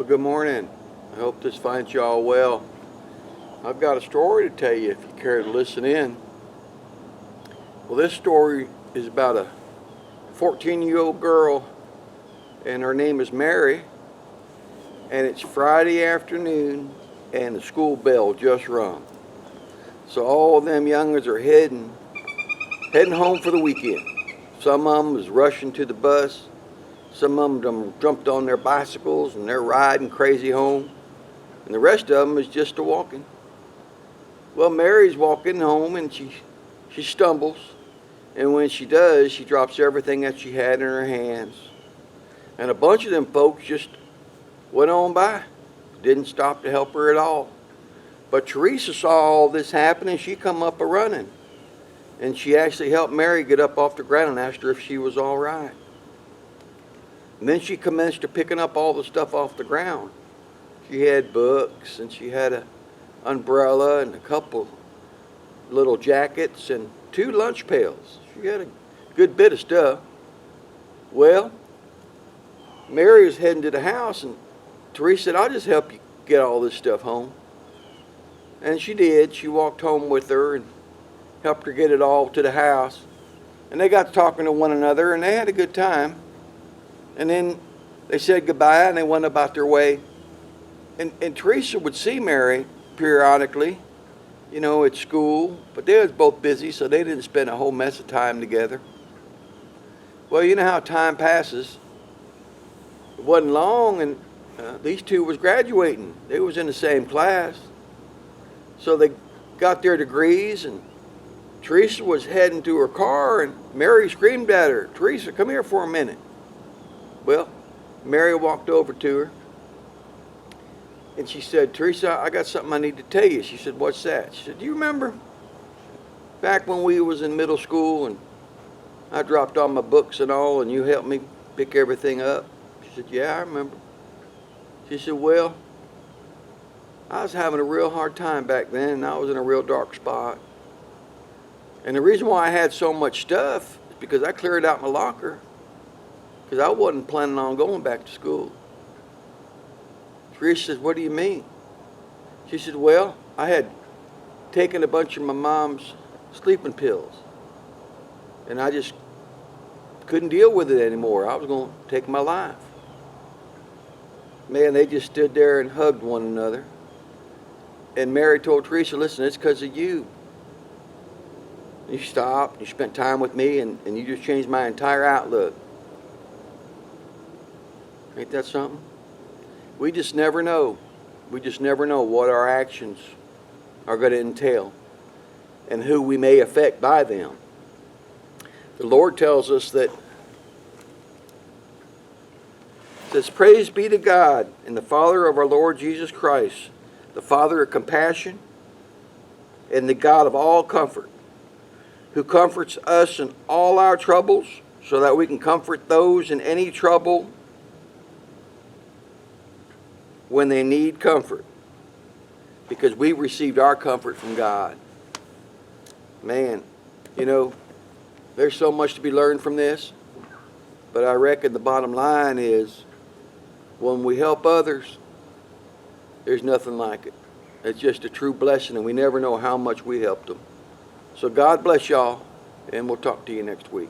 Well, good morning. I hope this finds y'all well. I've got a story to tell you if you care to listen in. Well, this story is about a 14-year-old girl, and her name is Mary, and it's Friday afternoon, and the school bell just rung. So all of them youngers are heading home for the weekend. Some of them is rushing to the bus. Some of them jumped on their bicycles and they're riding crazy home. And the rest of them is just a walking. Well, Mary's walking home and she stumbles. And when she does, she drops everything that she had in her hands. And a bunch of them folks just went on by. Didn't stop to help her at all. But Teresa saw all this happen and she come up a-running. And she actually helped Mary get up off the ground and asked her if she was all right. And then she commenced to picking up all the stuff off the ground. She had books and she had an umbrella and a couple little jackets and 2 lunch pails. She had a good bit of stuff. Well, Mary was heading to the house and Teresa said, "I'll just help you get all this stuff home." And she did. She walked home with her and helped her get it all to the house. And they got talking to one another and they had a good time. And then they said goodbye and they went about their way. And Teresa would see Mary periodically, at school. But they was both busy, so they didn't spend a whole mess of time together. Well, you know how time passes. It wasn't long and these two was graduating. They was in the same class. So they got their degrees and Teresa was heading to her car and Mary screamed at her, "Teresa, come here for a minute." Well, Mary walked over to her and she said, "Teresa, I got something I need to tell you." She said, "What's that?" She said, "Do you remember back when we was in middle school and I dropped all my books and all and you helped me pick everything up?" She said, "Yeah, I remember." She said, "Well, I was having a real hard time back then and I was in a real dark spot. And the reason why I had so much stuff is because I cleared out my locker because I wasn't planning on going back to school." Teresa says, "What do you mean?" She said, "Well, I had taken a bunch of my mom's sleeping pills and I just couldn't deal with it anymore. I was going to take my life." Man, they just stood there and hugged one another. And Mary told Teresa, "Listen, it's because of you. You stopped, you spent time with me, and you just changed my entire outlook." Ain't that something? We just never know. We just never know what our actions are going to entail and who we may affect by them. The Lord tells us that, says, "Praise be to God and the Father of our Lord Jesus Christ, the Father of compassion and the God of all comfort, who comforts us in all our troubles so that we can comfort those in any trouble when they need comfort, because we received our comfort from God." Man, there's so much to be learned from this, but I reckon the bottom line is when we help others, there's nothing like it. It's just a true blessing, and we never know how much we helped them. So God bless y'all, and we'll talk to you next week.